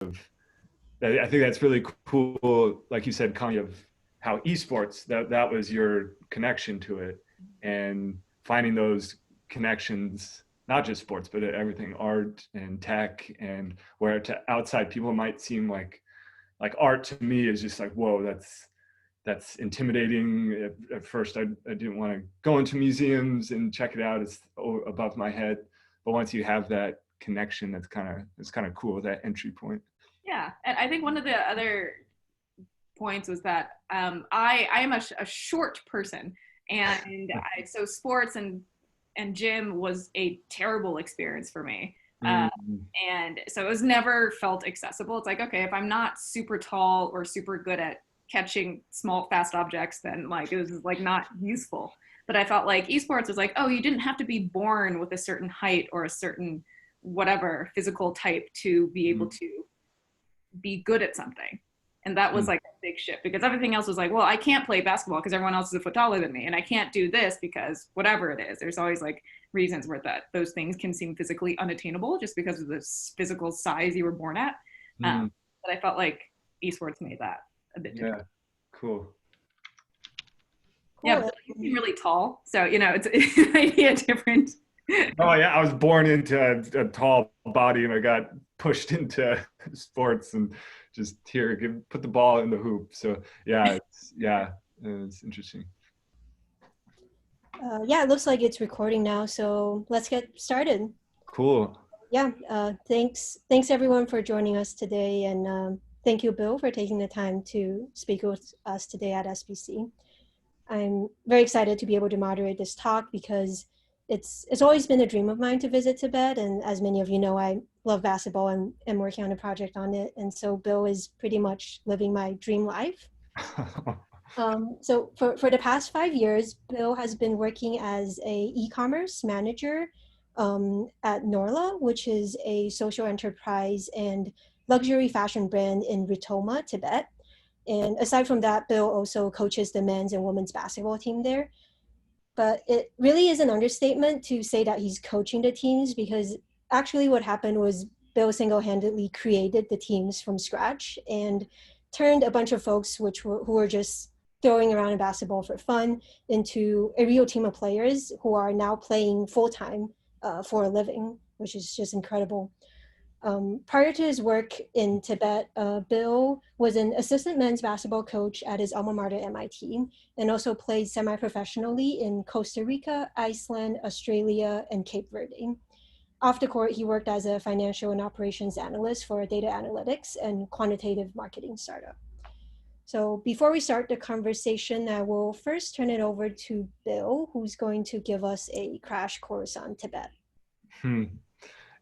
I think that's really cool. Like you said, Connie, of how esports, that was your connection to it, and finding those connections, not just sports, but everything, art and tech, and where to outside people might seem like art to me is just like, whoa, that's intimidating. At first, I didn't want to go into museums and check it out. It's above my head. But once you have that connection, it's kind of cool, that entry point. Yeah, and I think one of the other points was that I am a short person, and so sports and gym was a terrible experience for me. And so it was never felt accessible. It's like, okay, if I'm not super tall or super good at catching small, fast objects, then like it was like not useful. But I felt like esports was like, oh, you didn't have to be born with a certain height or a certain whatever physical type to be able to be good at something. And that was like a big shift, because everything else was like, well, I can't play basketball because everyone else is a foot taller than me, and I can't do this because whatever it is. There's always like reasons where those things can seem physically unattainable just because of the physical size you were born at. But I felt like esports made that a bit different. Yeah, cool. Yeah, but you seem really tall, so it might be a different. Oh yeah, I was born into a tall body, and I got pushed into sports and just put the ball in the hoop. So yeah, it's interesting. Yeah, it looks like it's recording now, so let's get started. Cool. Yeah, thanks everyone for joining us today, and thank you, Bill, for taking the time to speak with us today at SBC. I'm very excited to be able to moderate this talk because it's always been a dream of mine to visit Tibet, and as many of you know, I love basketball and am working on a project on it, and so Bill is pretty much living my dream life. So for the past 5 years, Bill has been working as a e-commerce manager at Norlha, which is a social enterprise and luxury fashion brand in Ritoma, Tibet. And aside from that, Bill also coaches the men's and women's basketball team there. But it really is an understatement to say that he's coaching the teams, because actually what happened was Bill single-handedly created the teams from scratch and turned a bunch of folks who were just throwing around a basketball for fun into a real team of players who are now playing full-time for a living, which is just incredible. Prior to his work in Tibet, Bill was an assistant men's basketball coach at his alma mater, MIT, and also played semi-professionally in Costa Rica, Iceland, Australia, and Cape Verde. Off the court, he worked as a financial and operations analyst for a data analytics and quantitative marketing startup. So before we start the conversation, I will first turn it over to Bill, who's going to give us a crash course on Tibet.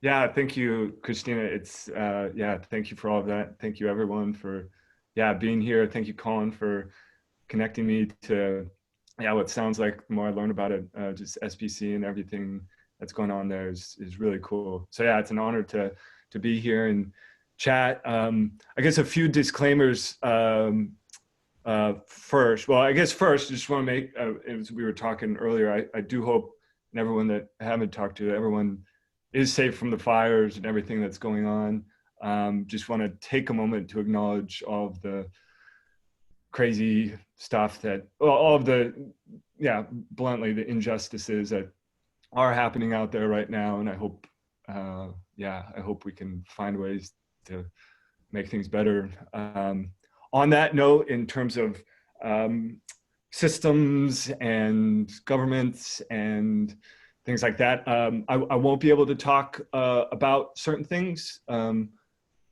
Yeah, thank you, Christina. Thank you for all of that. Thank you, everyone, for being here. Thank you, Colin, for connecting me to what sounds like, the more I learn about it, just SBC and everything that's going on there is really cool. So yeah, it's an honor to be here and chat. I guess a few disclaimers first. Well, I guess first, just want to make, as we were talking earlier, I do hope, and everyone that I haven't talked to, everyone is safe from the fires and everything that's going on. Just want to take a moment to acknowledge all of the crazy stuff all of the, bluntly, the injustices that are happening out there right now. And I hope, I hope we can find ways to make things better. On that note, in terms of systems and governments and things like that, I won't be able to talk about certain things,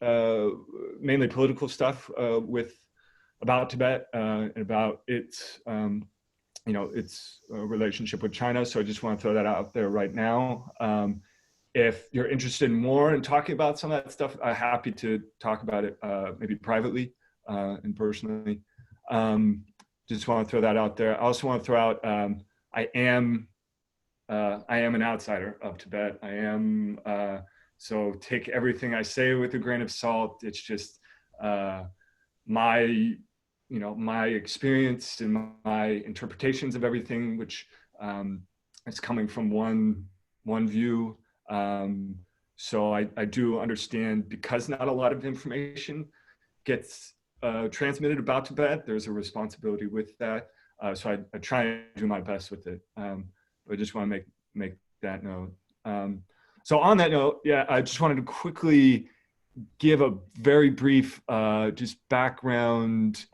mainly political stuff about Tibet and about its its relationship with China. So I just want to throw that out there right now. If you're interested more in talking about some of that stuff, I'm happy to talk about it maybe privately and personally. Just want to throw that out there. I also want to throw out I am an outsider of Tibet. I am, so take everything I say with a grain of salt. It's just my experience and my interpretations of everything, which is coming from one view. So I do understand, because not a lot of information gets transmitted about Tibet, there's a responsibility with that. So I try and do my best with it. But I just want to make that note. So on that note, yeah, I just wanted to quickly give a very brief just background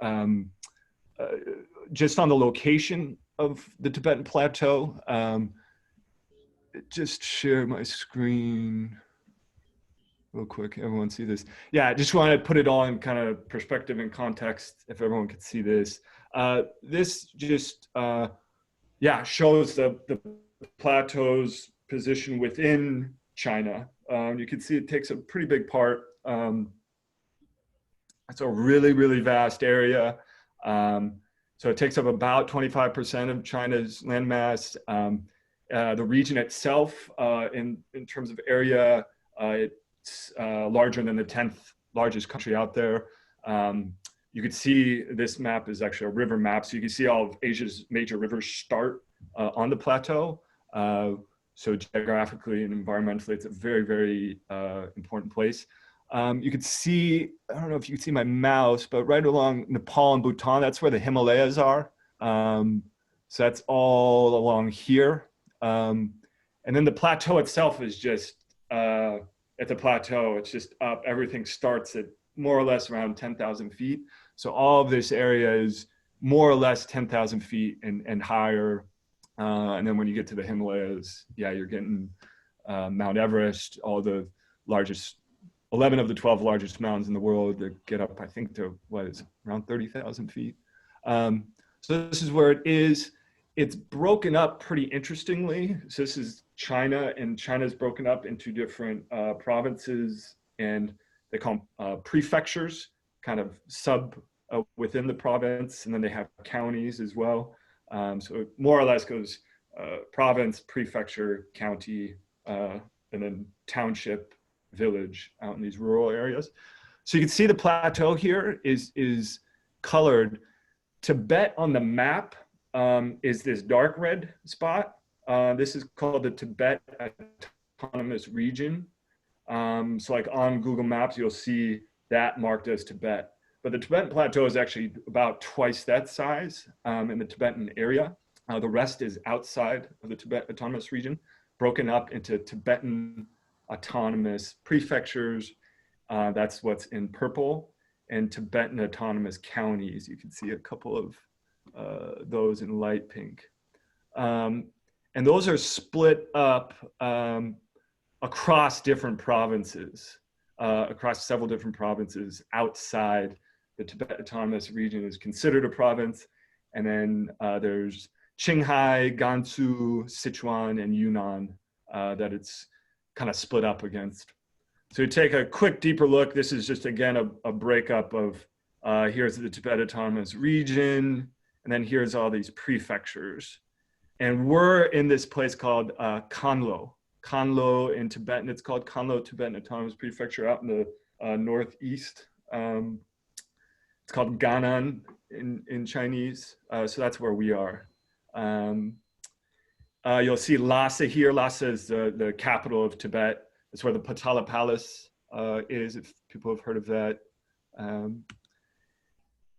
just on the location of the Tibetan Plateau. Just share my screen real quick. Everyone see this? Yeah, I just want to put it all in kind of perspective and context if everyone could see this. This just, yeah, shows the plateau's position within China. You can see it takes a pretty big part. It's a really, really vast area. So it takes up about 25% of China's landmass. The region itself, in terms of area, it's larger than the 10th largest country out there. You can see this map is actually a river map. So you can see all of Asia's major rivers start on the plateau. So geographically and environmentally, it's a very, very important place. You can see, I don't know if you can see my mouse, but right along Nepal and Bhutan, that's where the Himalayas are. So that's all along here. And then the plateau itself is just, at the plateau, it's just up. Everything starts at more or less around 10,000 feet. So all of this area is more or less 10,000 feet and higher. And then when you get to the Himalayas, yeah, you're getting Mount Everest, all the largest, 11 of the 12 largest mountains in the world that get up, I think, to what is around 30,000 feet. So this is where it is. It's broken up pretty interestingly. So this is China, and China's broken up into different provinces, and they call them prefectures, kind of sub within the province, and then they have counties as well. So it more or less goes province, prefecture, county, and then township, village out in these rural areas. So you can see the plateau here is colored. Tibet on the map is this dark red spot. This is called the Tibet Autonomous Region. So like on Google Maps, you'll see that marked as Tibet. But the Tibetan Plateau is actually about twice that size in the Tibetan area. The rest is outside of the Tibet Autonomous Region, broken up into Tibetan autonomous prefectures. That's what's in purple, and Tibetan autonomous counties. You can see a couple of those in light pink. And those are split up across different provinces, across several different provinces outside the Tibet Autonomous Region is considered a province. And then there's Qinghai, Gansu, Sichuan, and Yunnan that it's kind of split up against. So you take a quick deeper look. This is just, again, a breakup of here's the Tibet Autonomous Region, and then here's all these prefectures. And we're in this place called Kanlo. Kanlo in Tibetan, it's called Kanlo Tibetan Autonomous Prefecture out in the northeast. It's called Ganan in Chinese. So that's where we are. You'll see Lhasa here. Lhasa is the capital of Tibet. It's where the Potala Palace is, if people have heard of that.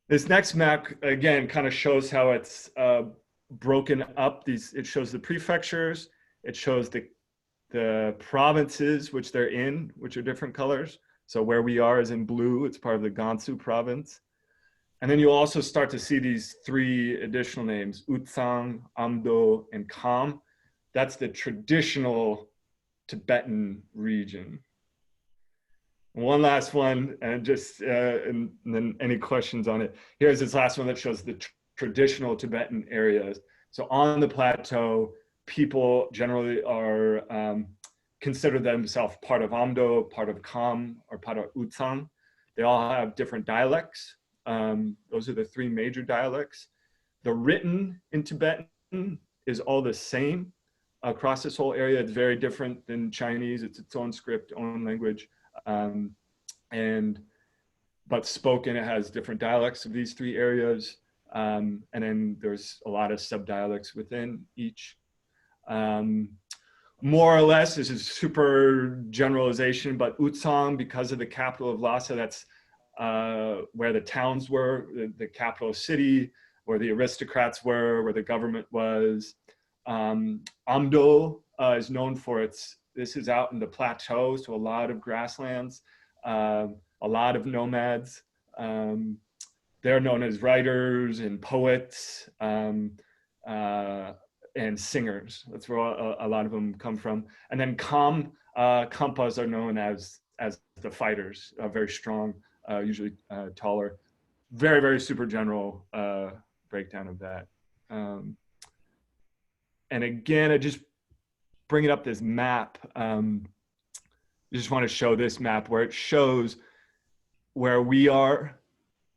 This next map, again, kind of shows how it's broken up. It shows the prefectures. It shows the provinces, which they're in, which are different colors. So where we are is in blue. It's part of the Gansu province. And then you'll also start to see these three additional names, Utsang, Amdo, and Kham. That's the traditional Tibetan region. One last one, and just and then any questions on it. Here's this last one that shows the traditional Tibetan areas. So on the plateau, people generally are consider themselves part of Amdo, part of Kham, or part of Utsang. They all have different dialects. Those are the three major dialects. The written in Tibetan is all the same across this whole area. It's very different than Chinese. It's its own script, own language. But spoken, it has different dialects of these three areas. And then there's a lot of sub-dialects within each. more or less, this is super generalization, but Utsang, because of the capital of Lhasa, that's where the towns were, the capital city, where the aristocrats were, where the government was. Amdo is known for this is out in the plateau, so a lot of grasslands, a lot of nomads. They're known as writers and poets and singers. That's where a lot of them come from. And then Kampas are known as the fighters, very strong, usually taller. Very, very super general breakdown of that. And again, I just bringing up this map. I just want to show this map where it shows where we are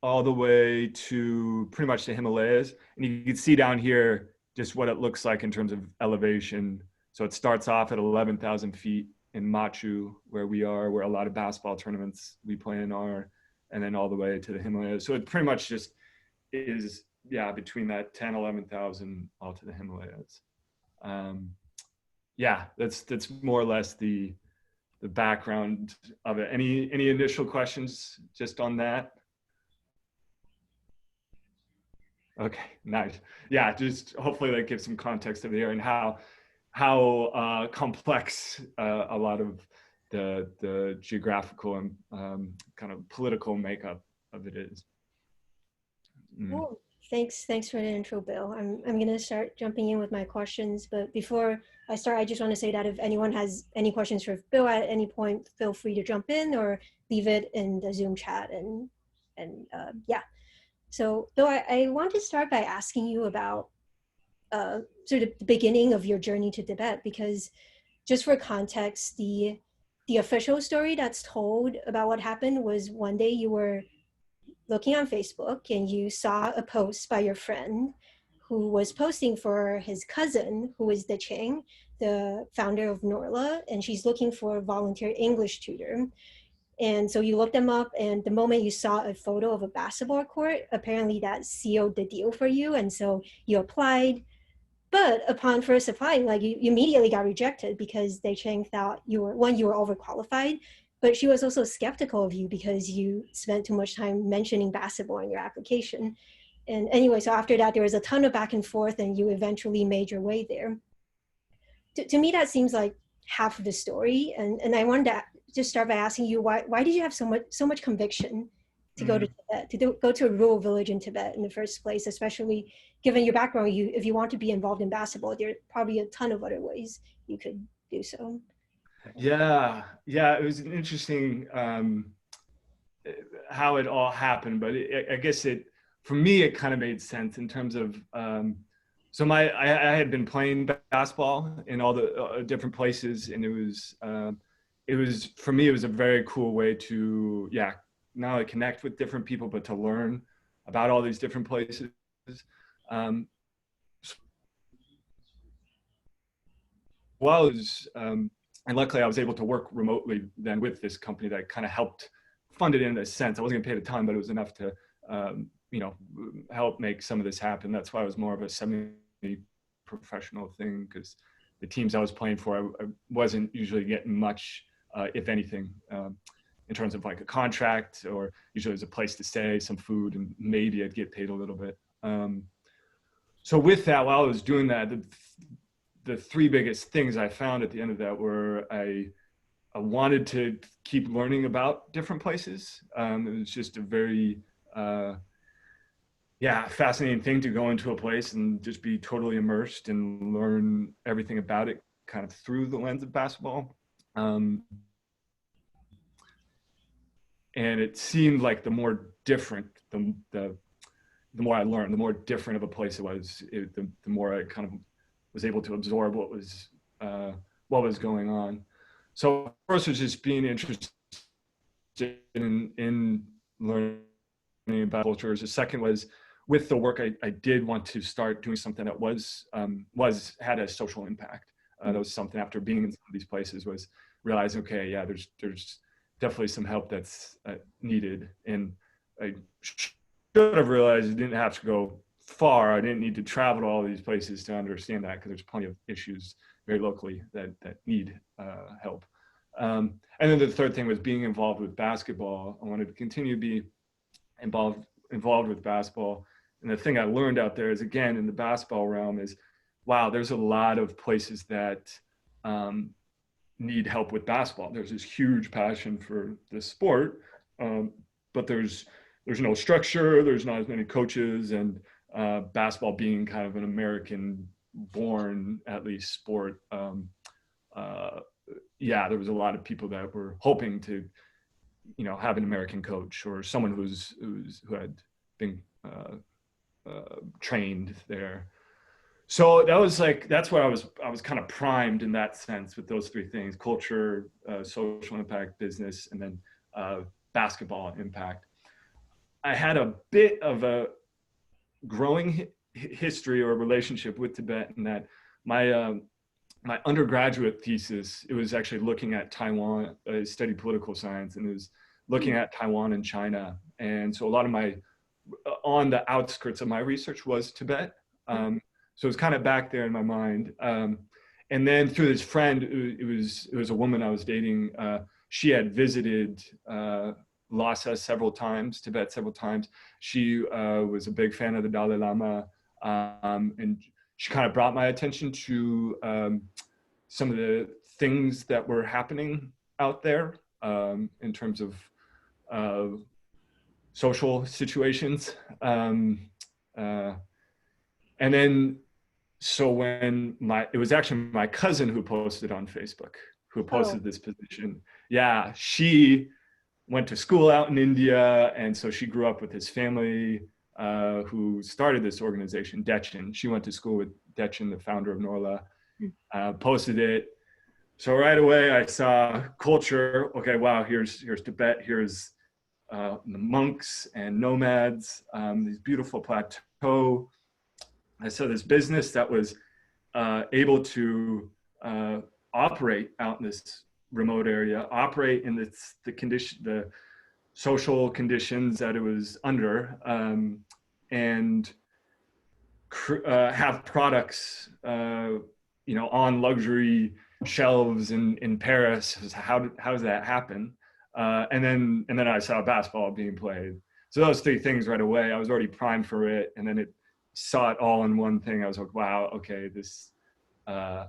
all the way to pretty much the Himalayas. And you can see down here just what it looks like in terms of elevation. So it starts off at 11,000 feet in Machu, where we are, where a lot of basketball tournaments we play in are, and then all the way to the Himalayas. So it pretty much just is, yeah, between that 10, 11,000 all to the Himalayas. Yeah, that's more or less the background of it. Any initial questions just on that? Okay, nice. Yeah, just hopefully that gives some context of the area and how complex a lot of the geographical and kind of political makeup of it is. Cool. Thanks for the intro, Bill. I'm going to start jumping in with my questions, but before I start, I just want to say that if anyone has any questions for Bill at any point, feel free to jump in or leave it in the Zoom chat. And yeah. So Bill, I want to start by asking you about sort of the beginning of your journey to Tibet, because just for context, the official story that's told about what happened was one day you were looking on Facebook and you saw a post by your friend who was posting for his cousin, who is the Chang, the founder of Norlha, and she's looking for a volunteer English tutor. And so you looked them up, and the moment you saw a photo of a basketball court, apparently that sealed the deal for you. And so you applied, but upon first applying, like you immediately got rejected because they Chang thought you were overqualified, but she was also skeptical of you because you spent too much time mentioning basketball in your application. And anyway, so after that, there was a ton of back and forth, and you eventually made your way there. To me, that seems like half of the story. And I wanted to just start by asking you, why did you have so much conviction to go to Tibet, go to a rural village in Tibet in the first place, especially given your background? If you want to be involved in basketball, there are probably a ton of other ways you could do so. Yeah, it was an interesting how it all happened, but I guess for me it kind of made sense in terms of so I had been playing basketball in all the different places, and it was for me, it was a very cool way to not only connect with different people, but to learn about all these different places. And luckily I was able to work remotely then with this company that kind of helped fund it in a sense. I wasn't getting paid a ton, but it was enough to, help make some of this happen. That's why it was more of a semi-professional thing, because the teams I was playing for, I wasn't usually getting much, if anything, in terms of like a contract, or usually there's a place to stay, some food, and maybe I'd get paid a little bit. So with that, while I was doing that, the three biggest things I found at the end of that were I wanted to keep learning about different places. It was just a very fascinating thing to go into a place and just be totally immersed and learn everything about it kind of through the lens of basketball. And it seemed like the more different, the more I learned, the more different of a place it was, the more I kind of was able to absorb what was going on. So first was just being interested in learning about cultures. The second was, with the work I did want to start doing something that had a social impact. That was something, after being in some of these places, was realizing, okay, yeah, there's definitely some help that's needed. And I should have realized I didn't have to go far. I didn't need to travel to all these places to understand that, because there's plenty of issues very locally that need help. And then the third thing was being involved with basketball. I wanted to continue to be involved with basketball. And the thing I learned out there is, again, in the basketball realm is, wow, there's a lot of places that need help with basketball. There's this huge passion for this sport, but there's no structure, there's not as many coaches, and basketball being kind of an American born, at least, sport, there was a lot of people that were hoping to, have an American coach or someone who had been trained there. So that's where I was kind of primed in that sense with those three things: culture, social impact, business, and then basketball impact. I had a bit of a growing history or relationship with Tibet, in that my undergraduate thesis, it was actually looking at Taiwan. I studied political science, and it was looking at Taiwan and China. And so a lot of on the outskirts of my research was Tibet. So it was kind of back there in my mind. And then through this friend, it was a woman I was dating. She had visited Lhasa several times, Tibet several times. She was a big fan of the Dalai Lama, and she kind of brought my attention to some of the things that were happening out there in terms of social situations. And then, so when it was actually my cousin who posted on Facebook, who posted this position. Yeah, she went to school out in India, and so she grew up with his family who started this organization, Dechen. She went to school with Dechen, the founder of Norlha, posted it. So right away I saw culture. Okay, wow, here's Tibet, here's the monks and nomads, these beautiful plateau. I saw this business that was able to operate out in this remote area, operate in the social conditions that it was under, and have products, on luxury shelves in Paris. How does that happen? And then I saw basketball being played. So those three things right away, I was already primed for it. And then it saw it all in one thing. I was like, wow, okay, this, I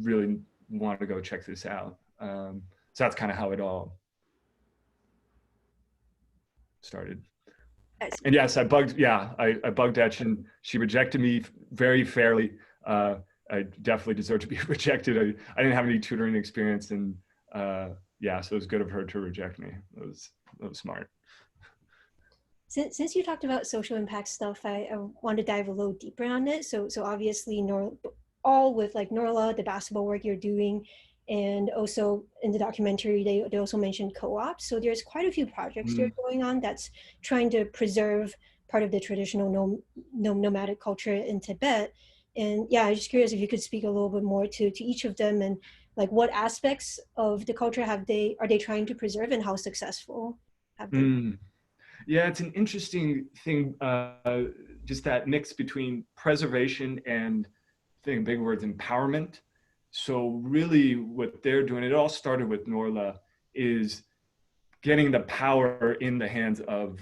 really want to go check this out. So that's kind of how it all started. And yes, I bugged Etchen. She rejected me very fairly. I definitely deserve to be rejected. I didn't have any tutoring experience, and so it was good of her to reject me. That was smart. Since you talked about social impact stuff, I want to dive a little deeper on it. So obviously, all with like Norlha, the basketball work you're doing, and also in the documentary, they also mentioned co-ops. So there's quite a few projects you're going on that's trying to preserve part of the traditional nomadic culture in Tibet. And yeah, I'm just curious if you could speak a little bit more to each of them, and like what aspects of the culture are they trying to preserve, and how successful have they? Yeah, it's an interesting thing, just that mix between preservation and, big words, empowerment. So really what they're doing, it all started with Norlha, is getting the power in the hands of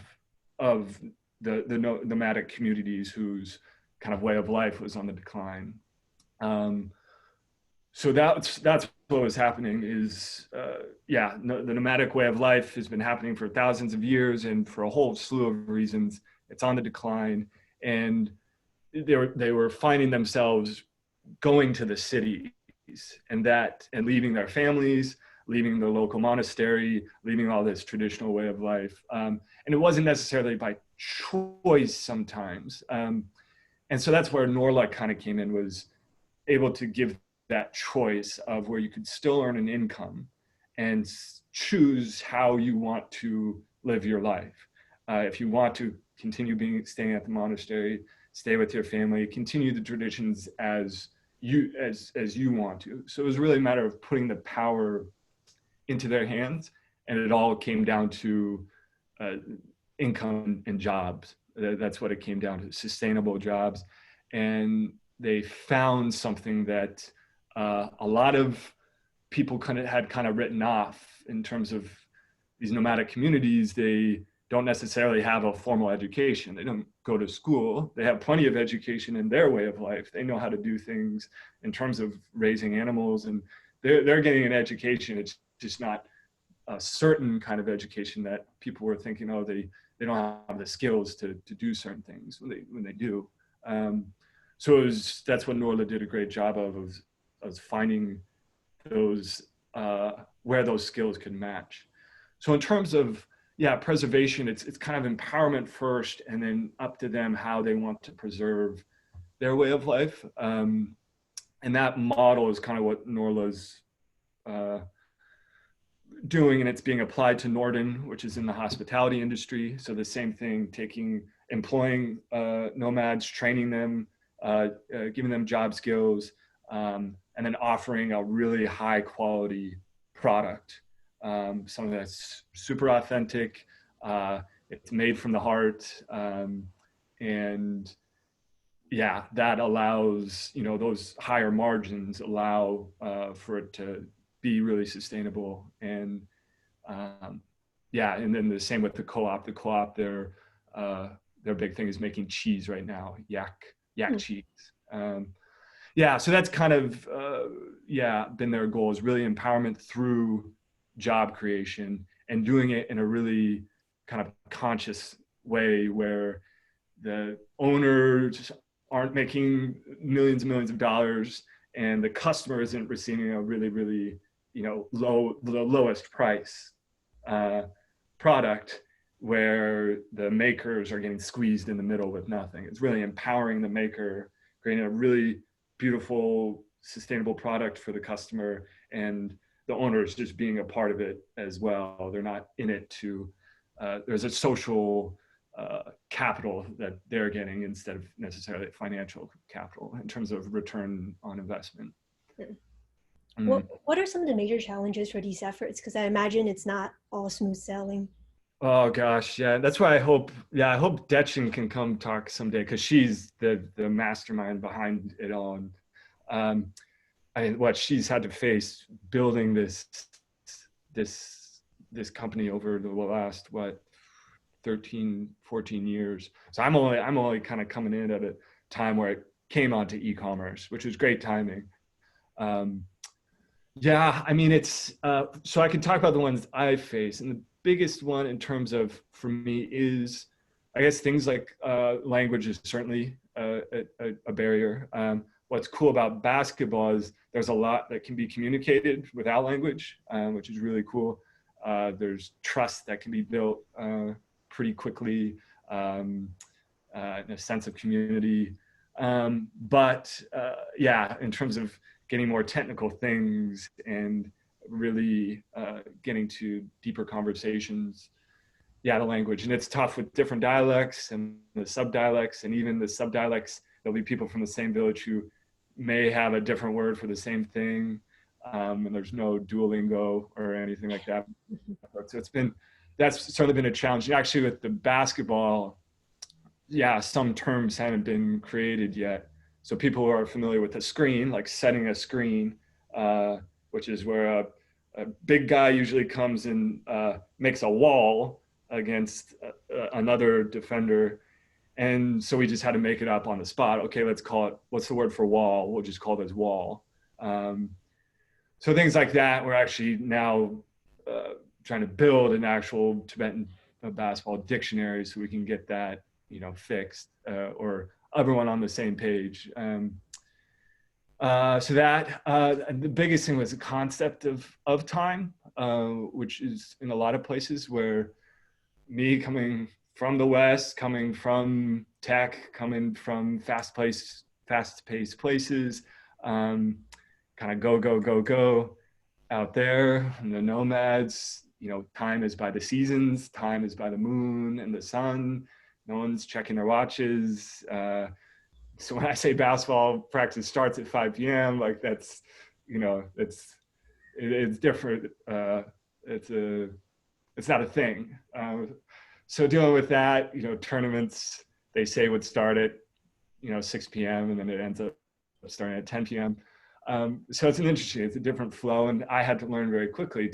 the nomadic communities whose kind of way of life was on the decline. So that's what was happening is, the nomadic way of life has been happening for thousands of years, and for a whole slew of reasons, it's on the decline. And they were finding themselves going to the cities and leaving their families, leaving the local monastery, leaving all this traditional way of life. And it wasn't necessarily by choice sometimes. And so that's where Norlha kind of came in, was able to give that choice of where you could still earn an income and choose how you want to live your life. If you want to continue staying at the monastery, stay with your family, continue the traditions as you want to. So it was really a matter of putting the power into their hands, and it all came down to income and jobs. That's what it came down to, sustainable jobs. And they found something that a lot of people had kind of written off in terms of these nomadic communities. They don't necessarily have a formal education. They don't go to school. They have plenty of education in their way of life. They know how to do things in terms of raising animals, and they're getting an education. It's just not a certain kind of education that people were thinking, oh, they don't have the skills to do certain things when they do. So that's what Norlha did a great job of finding those where those skills could match. So in terms of preservation, it's kind of empowerment first, and then up to them how they want to preserve their way of life. And that model is kind of what Norlha's doing, and it's being applied to Norden, which is in the hospitality industry. So the same thing, employing nomads, training them, giving them job skills, and then offering a really high quality product. Something that's super authentic, it's made from the heart, and that allows, those higher margins allow for it to be really sustainable. And and then the same with the co-op. The co-op, their big thing is making cheese right now, yak cheese. So that's kind of been their goal, is really empowerment through job creation, and doing it in a really kind of conscious way where the owners aren't making millions and millions of dollars, and the customer isn't receiving a really, really, the lowest price product, where the makers are getting squeezed in the middle with nothing. It's really empowering the maker, creating a really beautiful, sustainable product for the customer, and the owners just being a part of it as well. They're not in it to, there's a social capital that they're getting instead of necessarily financial capital in terms of return on investment. What are some of the major challenges for these efforts? Because I imagine it's not all smooth sailing. Oh gosh, yeah. That's why I hope Detchen can come talk someday, because she's the mastermind behind it all. And what she's had to face building this company over the last 13, 14 years. So I'm only kind of coming in at a time where it came onto e-commerce, which was great timing. It's so I can talk about the ones I face, and the biggest one in terms of, for me, is, I guess, things like language is certainly a barrier. What's cool about basketball is there's a lot that can be communicated without language, which is really cool. There's trust that can be built pretty quickly, and a sense of community. But in terms of getting more technical things and really getting to deeper conversations, the language. And it's tough with different dialects and the subdialects, and even the subdialects, there'll be people from the same village who may have a different word for the same thing, and there's no Duolingo or anything like that. So that's certainly been a challenge. Actually, with the basketball, some terms haven't been created yet. So people who are familiar with a screen, like setting a screen, which is where a big guy usually comes and makes a wall against another defender. And so we just had to make it up on the spot. Okay, let's call it, what's the word for wall? We'll just call this wall. So things like that, we're actually now trying to build an actual Tibetan basketball dictionary so we can get that, fixed, or everyone on the same page. So that the biggest thing was the concept of time, which is in a lot of places where me coming from the West, coming from tech, coming from fast-paced places, kind of go out there, and the nomads, time is by the seasons, time is by the moon and the sun. No one's checking their watches. So when I say basketball practice starts at 5 p.m., like that's, it's different. It's not a thing. So dealing with that, tournaments, they say would start at, 6 p.m. and then it ends up starting at 10 p.m. So it's it's a different flow, and I had to learn very quickly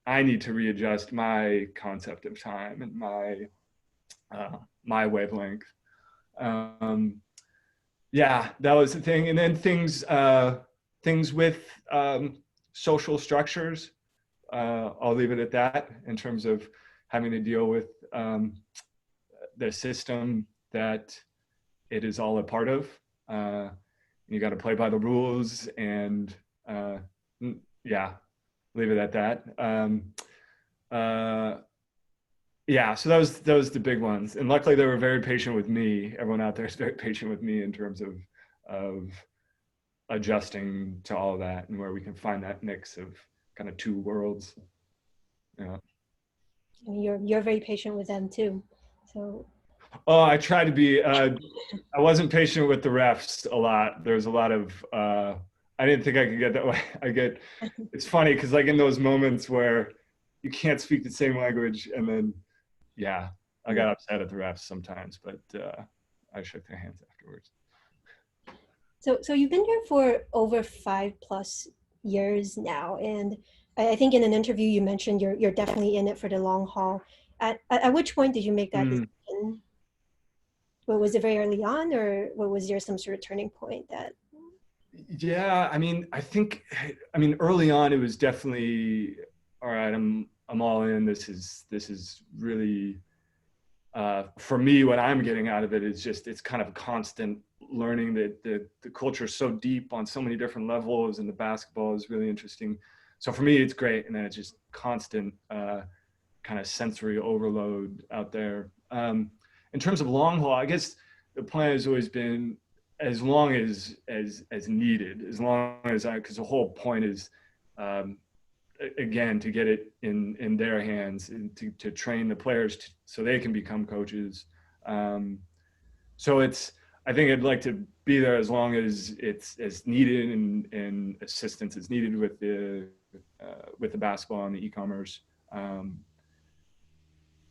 I need to readjust my concept of time and my wavelength. Yeah, that was the thing. And then things with social structures, I'll leave it at that in terms of having to deal with the system that it is all a part of. You got to play by the rules, and yeah, leave it at that. Yeah, so those the big ones, and luckily they were very patient with me. Everyone out there is very patient with me in terms of adjusting to all of that, and where we can find that mix of kind of two worlds. Yeah. And you're very patient with them too. So. Oh, I try to be. I wasn't patient with the refs a lot. There's a lot of. I didn't think I could get that way. It's funny because like in those moments where you can't speak the same language, and then, yeah, I got upset at the refs sometimes, but I shook their hands afterwards. So you've been here for over 5+ years now, and I think in an interview you mentioned you're definitely in it for the long haul. At which point did you make that decision? Well, was it very early on, or was there some sort of turning point that? Yeah, I mean, early on it was definitely, all right, I'm all in. This is really, for me, what I'm getting out of it is just, it's kind of a constant learning that the culture is so deep on so many different levels, and the basketball is really interesting. So for me, it's great. And then it's just constant kind of sensory overload out there. In terms of long haul, I guess the plan has always been as long as needed, as long as because the whole point is, again, to get it in their hands and to train the players so they can become coaches. So I think I'd like to be there as long as it's as needed, and assistance is needed with the basketball and the e-commerce.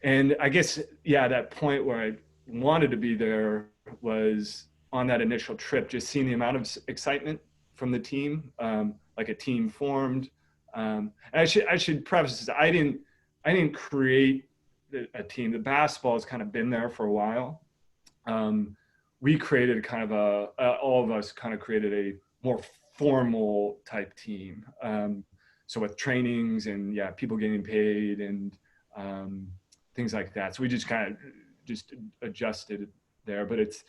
And I guess, yeah, that point where I wanted to be there was on that initial trip, just seeing the amount of excitement from the team, like a team formed. And I should preface this, I didn't create a team. The basketball has kind of been there for a while. We created kind of all of us kind of created a more formal type team. So with trainings and, yeah, people getting paid and things like that. So we just kind of just adjusted there, but it's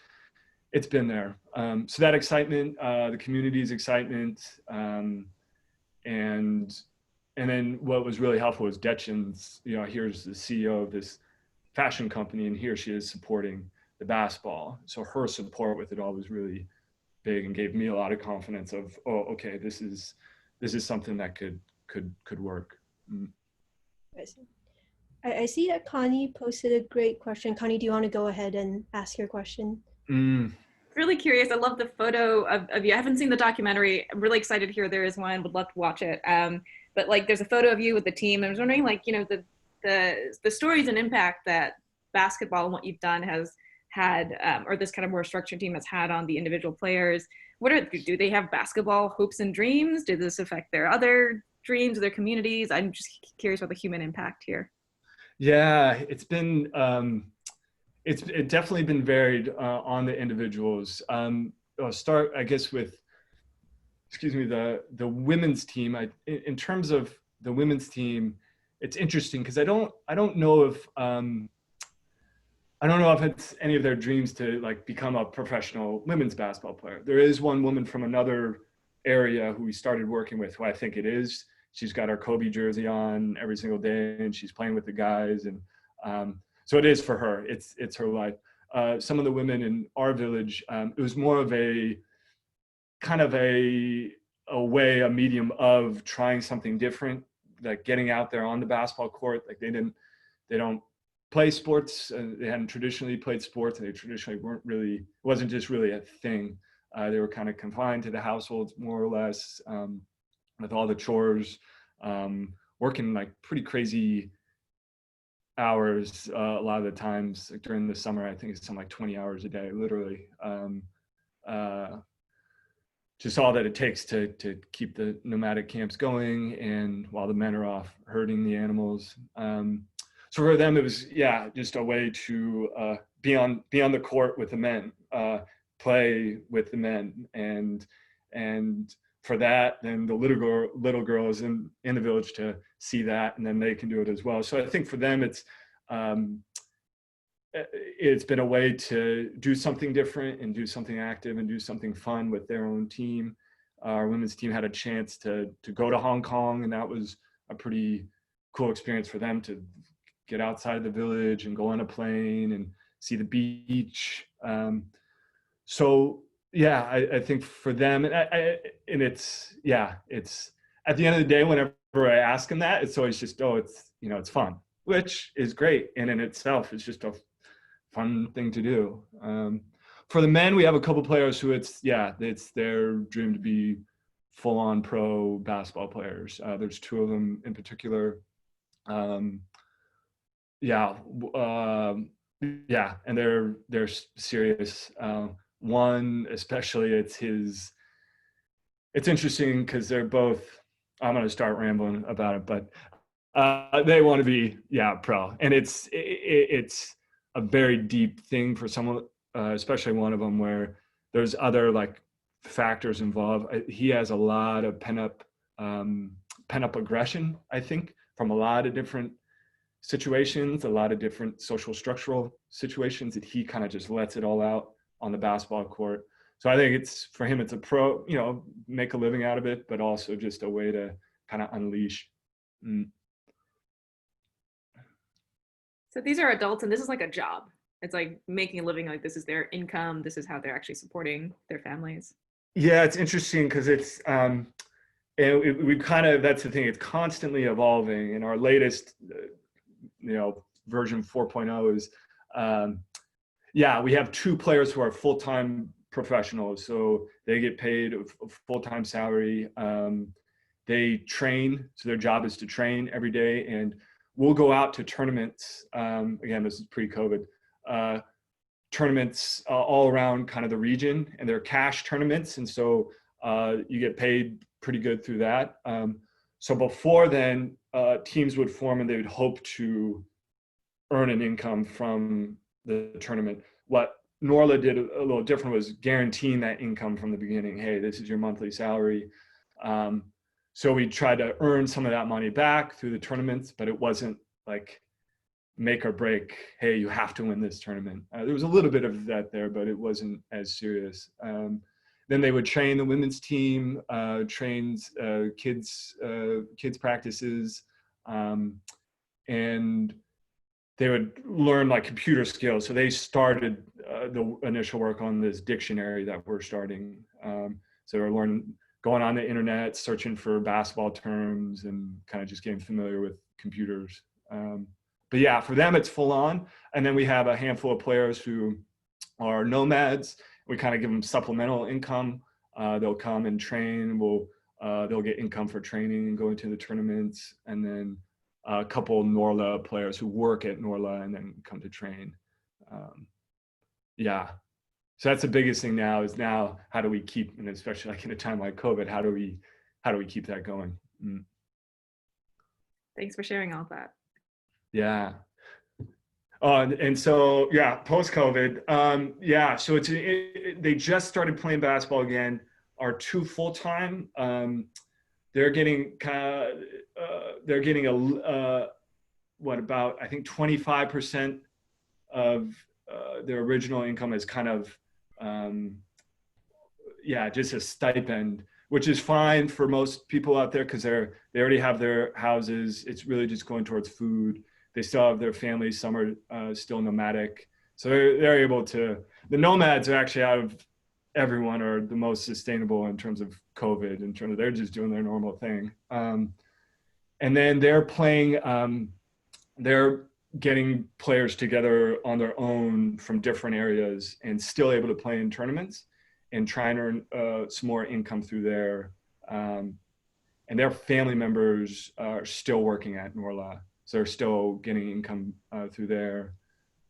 been there. So that excitement, the community's excitement, and then what was really helpful was Detchen's, here's the CEO of this fashion company, and here she is supporting the basketball. So her support with it all was really big and gave me a lot of confidence of, oh, okay, this is something that could work. I see that Connie posted a great question. Connie, do you want to go ahead and ask your question? Really curious. I love the photo of you. I haven't seen the documentary. I'm really excited to hear there is one. Would love to watch it. But like, there's a photo of you with the team. I was wondering, like, the stories and impact that basketball and what you've done has had, or this kind of more structured team has had on the individual players. Do they have basketball hopes and dreams? Did this affect their other dreams, their communities? I'm just curious about the human impact here. Yeah, it's definitely been varied on the individuals. I'll start, I guess, with, the women's team. In terms of the women's team, it's interesting because I don't know if it's any of their dreams to like become a professional women's basketball player. There is one woman from another area who we started working with who I think it is. She's got her Kobe jersey on every single day, and she's playing with the guys, and so it is for her. It's her life. Some of the women in our village, it was more of a kind of a medium of trying something different, like getting out there on the basketball court. Like they don't play sports. They hadn't traditionally played sports, and they traditionally it wasn't just really a thing. They were kind of confined to the households more or less, with all the chores, working like pretty crazy hours a lot of the times. Like during the summer, I think it's something like 20 hours a day, literally. just all that it takes to keep the nomadic camps going, and while the men are off herding the animals. So for them, it was, yeah, just a way to be on the court with the men, play with the men, and for that, then the little girls in the village to see that, and then they can do it as well. So I think for them, it's been a way to do something different and do something active and do something fun with their own team. Our women's team had a chance to go to Hong Kong, and that was a pretty cool experience for them to get outside of the village and go on a plane and see the beach. So yeah, I think for them, and it's at the end of the day, whenever I ask them that, it's always just, oh, it's fun, which is great. And in itself, it's just a fun thing to do. For the men, we have a couple players who it's their dream to be full-on pro basketball players. There's two of them in particular. And they're serious. One especially, it's interesting because they're both, I'm going to start rambling about it, but they want to be pro, and it's a very deep thing for someone, especially one of them, where there's other like factors involved. He has a lot of pent up aggression, I think, from a lot of different situations, a lot of different social structural situations, that he kind of just lets it all out on the basketball court. So I think for him, it's a pro, make a living out of it, but also just a way to kind of unleash. So these are adults, and this is like a job. It's like making a living, like this is their income. This is how they're actually supporting their families. Yeah, it's interesting because it's, we kind of, that's the thing, it's constantly evolving. And our latest, version 4.0 is, we have two players who are full-time professionals. So they get paid a full-time salary. They train. So their job is to train every day. And we'll go out to tournaments. Again, this is pre-COVID. Tournaments all around kind of the region, and they're cash tournaments. And so you get paid pretty good through that. So before then, teams would form and they would hope to earn an income from the tournament. What Norlha did a little different was guaranteeing that income from the beginning. Hey, this is your monthly salary. So we tried to earn some of that money back through the tournaments, but it wasn't like make or break, hey, you have to win this tournament. There was a little bit of that there, but it wasn't as serious. Then they would train the women's team, trains kids practices, and they would learn like computer skills. So they started the initial work on this dictionary that we're starting. So they're going on the internet, searching for basketball terms, and kind of just getting familiar with computers. But yeah, for them, it's full on. And then we have a handful of players who are nomads. We kind of give them supplemental income. They'll come and train. They'll get income for training and going to the tournaments. And then a couple Norlha players who work at Norlha and then come to train. So that's the biggest thing now, is how do we keep, and especially like in a time like COVID, how do we keep that going? Thanks for sharing all that. Yeah. And so, post-COVID, so they just started playing basketball again. Our two full-time, they're getting about, I think 25% of their original income is kind of, just a stipend, which is fine for most people out there because they already have their houses. It's really just going towards food. They still have their families. Some are still nomadic. So they're able to, the nomads are actually, out of everyone, are the most sustainable in terms of COVID, in terms of they're just doing their normal thing. And then they're playing, they're getting players together on their own from different areas and still able to play in tournaments and try and earn some more income through there. And their family members are still working at Norlha. So they're still getting income through there.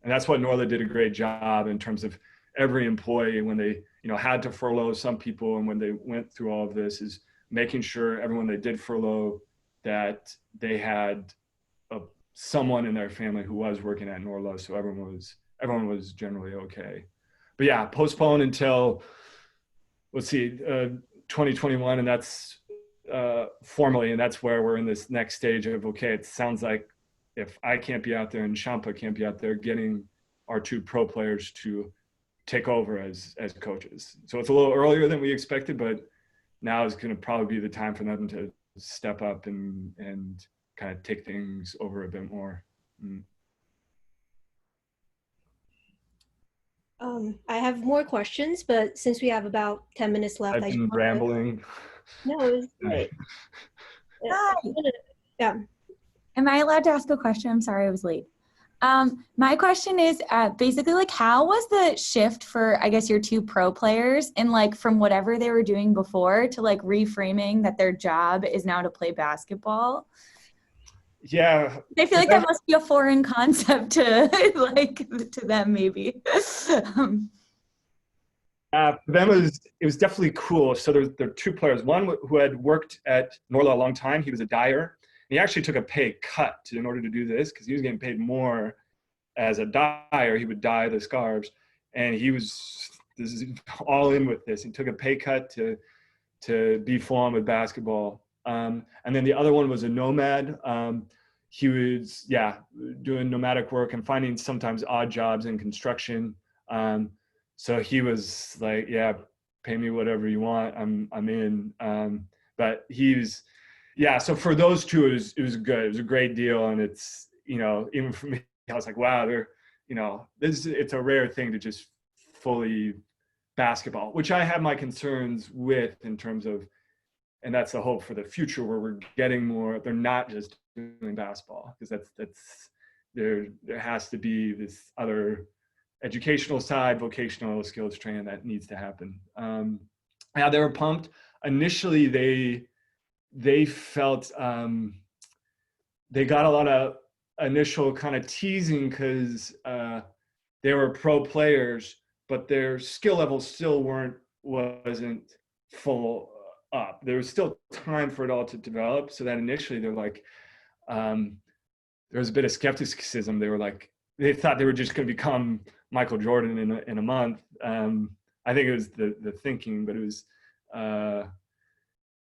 And that's what Norlha did a great job in terms of every employee when they, had to furlough some people, and when they went through all of this, is making sure everyone they did furlough, that they had someone in their family who was working at Norlha, so everyone was generally okay. But yeah, postponed until, let's see, 2021, and that's formally, and that's where we're in this next stage of, okay, it sounds like if I can't be out there and Champa can't be out there, getting our 2 pro players to take over as coaches. So it's a little earlier than we expected, but now is going to probably be the time for them to step up and kind of take things over a bit more. I have more questions, but since we have about 10 minutes left, I've been rambling. No, it was great. Hi. Yeah. Am I allowed to ask a question? I'm sorry I was late. My question is basically like, how was the shift for, I guess, your 2 pro players, and like from whatever they were doing before to like reframing that their job is now to play basketball? Yeah. I feel like that must be a foreign concept to like to them maybe. For them, it was definitely cool. So there are 2 players. One who had worked at Norlha a long time. He was a dyer. He actually took a pay cut in order to do this, because he was getting paid more as a dyer. He would dye the scarves, and he was all in with this. He took a pay cut to be full on with basketball. And then the other one was a nomad. He was, doing nomadic work and finding sometimes odd jobs in construction. So he was like, yeah, pay me whatever you want. I'm in. But so for those 2, it was good. It was a great deal. And it's, even for me, I was like, wow, it's a rare thing to just fully basketball, which I have my concerns with in terms of, and that's the hope for the future, where we're getting more, they're not just doing basketball, because there has to be this other educational side, vocational skills training that needs to happen. Yeah, they were pumped. Initially, they felt they got a lot of initial kind of teasing, because they were pro players, but their skill level still wasn't full up. There was still time for it all to develop. So that initially they're like, there was a bit of skepticism. They were like, they thought they were just going to become Michael Jordan in a month. I think it was the thinking, but it was,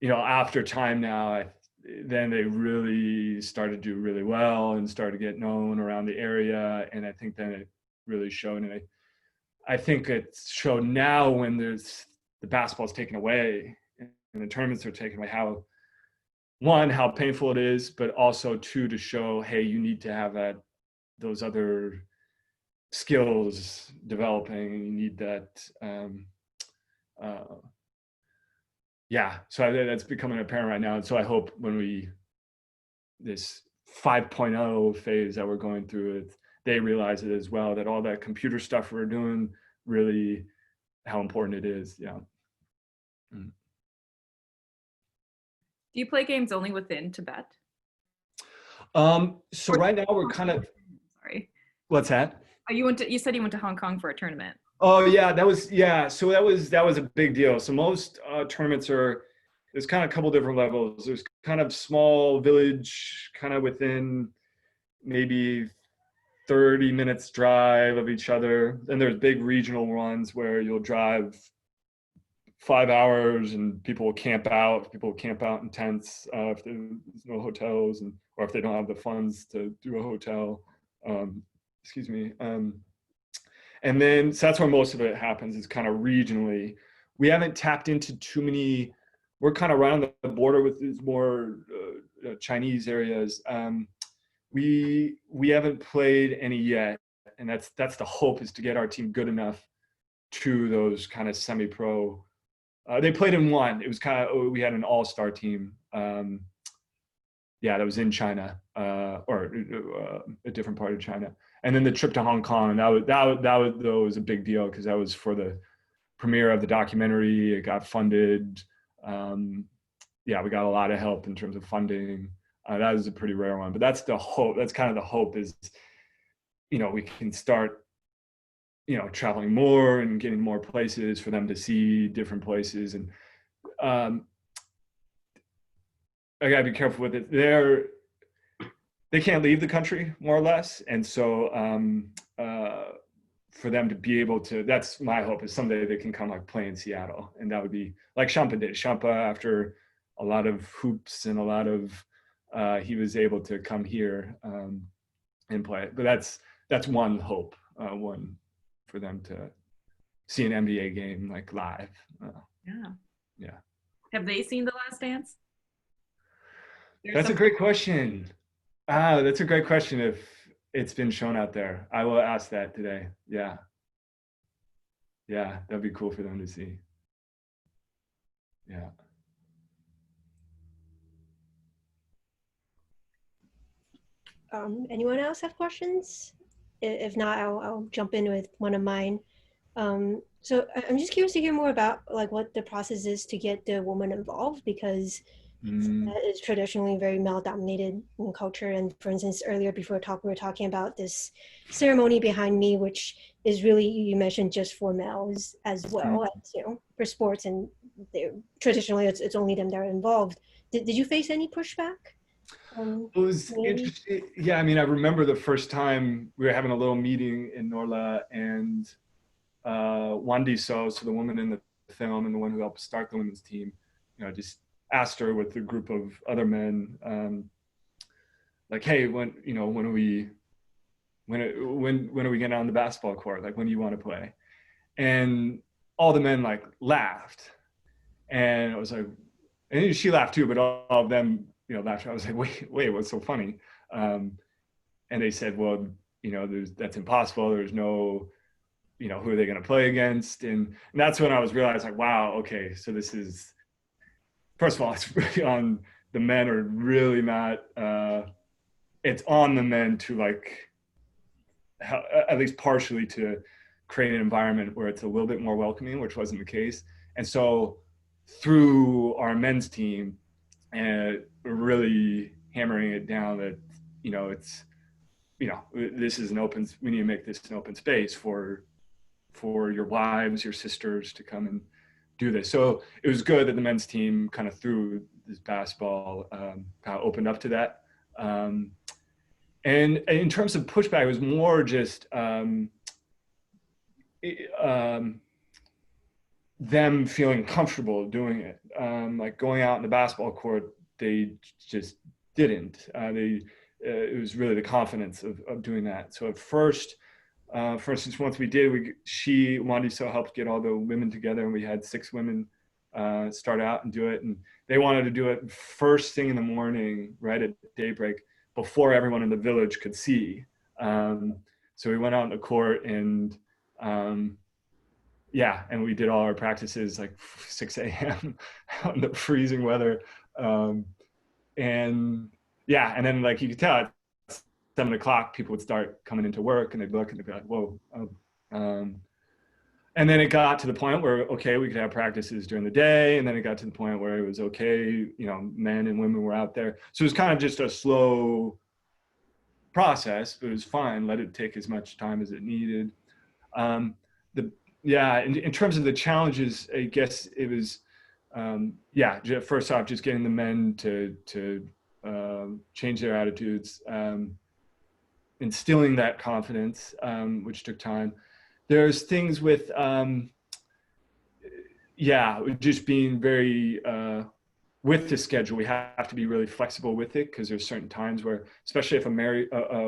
after time now, then they really started to do really well and started to get known around the area. And I think then it really showed. And I think it's showed now when the basketball's taken away and the tournaments are taken away, how painful it is, but also 2, to show, hey, you need to have those other skills developing, and you need that. So that's becoming apparent right now. And so I hope when this 5.0 phase that we're going through, they realize it as well, that all that computer stuff we're doing, really how important it is. Yeah. Do you play games only within Tibet? So right now we're kind of. Sorry. What's that? You said you went to Hong Kong for a tournament. Oh yeah, so that was a big deal. So most tournaments there's kind of a couple different levels. There's kind of small village, kind of within maybe 30 minutes drive of each other. Then there's big regional ones where you'll drive 5 hours and people will camp out. People will camp out in tents if there's no hotels, or if they don't have the funds to do a hotel. And then, so that's where most of it happens, is kind of regionally. We haven't tapped into too many, we're kind of right on the border with these more Chinese areas. We haven't played any yet. And that's the hope, is to get our team good enough to those kind of semi-pro. They played in one. It was we had an all-star team. That was in China, or a different part of China. And then the trip to Hong Kong, that was a big deal, because that was for the premiere of the documentary. It got funded. We got a lot of help in terms of funding. That was a pretty rare one, but that's the hope. That's kind of the hope, is, we can start traveling more and getting more places for them to see different places. And I gotta be careful with it. They can't leave the country, more or less. And so for them to be able to, that's my hope, is someday they can come like play in Seattle. And that would be like Champa did. Champa, after a lot of hoops and a lot of, he was able to come here and play. But that's one hope, one for them to see an NBA game like live. Yeah. Have they seen The Last Dance? That's a great question. That's a great question. If it's been shown out there, I will ask that today. Yeah, that'd be cool for them to see. Yeah. Anyone else have questions? If not, I'll jump in with one of mine. So I'm just curious to hear more about like what the process is to get the woman involved, because that is traditionally very male-dominated in culture. And for instance, earlier before talk, we were talking about this ceremony behind me, which is really, you mentioned, just for males as well as, for sports, and traditionally it's only them that are involved. Did you face any pushback? It was interesting. Yeah, I mean, I remember the first time we were having a little meeting in Norlha, and Wandi So the woman in the film and the one who helped start the women's team, just asked her with a group of other men, like, hey, when are we getting on the basketball court? Like, when do you want to play? And all the men like laughed, and it was like, and she laughed too, but all of them, laughed. I was like, wait, what's so funny? And they said, well, that's impossible. There's no, who are they going to play against? And that's when I was realizing, like, wow, okay, so this is, first of all, it's really on the men, are really not, it's on the men to like, at least partially, to create an environment where it's a little bit more welcoming, which wasn't the case. And so through our men's team, and really hammering it down that, it's, this is we need to make this an open space for your wives, your sisters to come and do this. So it was good that the men's team kind of through this basketball kind of opened up to that. And in terms of pushback, it was more just them feeling comfortable doing it. Like going out in the basketball court, they just didn't. It was really the confidence of doing that. So at first, for instance, once we did, Wandi So helped get all the women together, and we had 6 women start out and do it. And they wanted to do it first thing in the morning, right at daybreak, before everyone in the village could see. So we went out in the court, and and we did all our practices like 6 a.m. out in the freezing weather. And then like you could tell at 7 o'clock, people would start coming into work, and they'd look and they'd be like, whoa. And then it got to the point where, okay, we could have practices during the day. And then it got to the point where it was okay, men and women were out there. So it was kind of just a slow process, but it was fine. Let it take as much time as it needed. In terms of the challenges, I guess it was, first off, just getting the men to change their attitudes, instilling that confidence, which took time. There's things with, just being very, with the schedule, we have to be really flexible with it, because there's certain times where, especially if a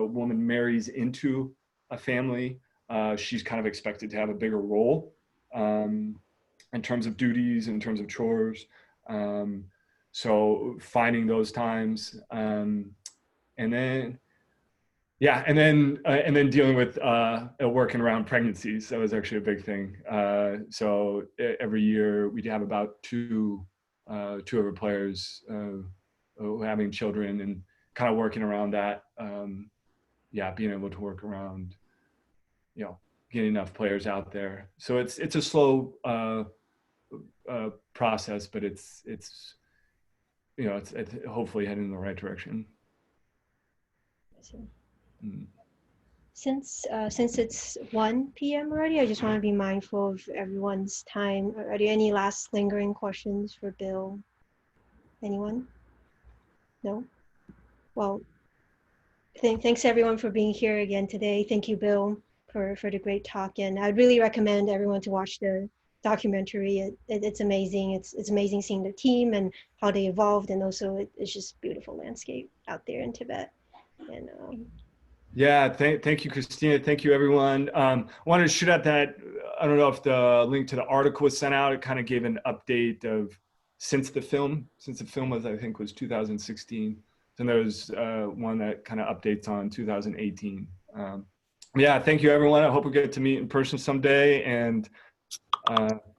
woman marries into a family, she's kind of expected to have a bigger role in terms of duties, in terms of chores. So finding those times, and then dealing with working around pregnancies. That was actually a big thing. So every year we'd have about two of our players having children, and kind of working around that. Being able to work around, getting enough players out there. So it's a slow process, but it's hopefully heading in the right direction. since it's 1 p.m. already, I just want to be mindful of everyone's time. Are there any last lingering questions for Bill? Anyone? No? Well, thanks everyone for being here again today. Thank you, Bill, for the great talk. And I'd really recommend everyone to watch the documentary. It's amazing. It's amazing seeing the team and how they evolved, and also it's just beautiful landscape out there in Tibet. And yeah, thank you, Christina. Thank you, everyone. I wanted to shoot out that, I don't know if the link to the article was sent out. It kind of gave an update of since the film was, I think, was 2016. Then there was one that kind of updates on 2018. Yeah, thank you, everyone. I hope we get to meet in person someday. And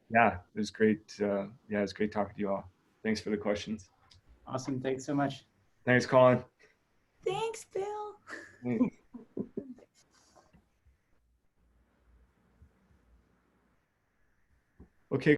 yeah, it was great. Yeah, it was great talking to you all. Thanks for the questions. Awesome. Thanks so much. Thanks, Colin. Thanks, Bill. Thanks.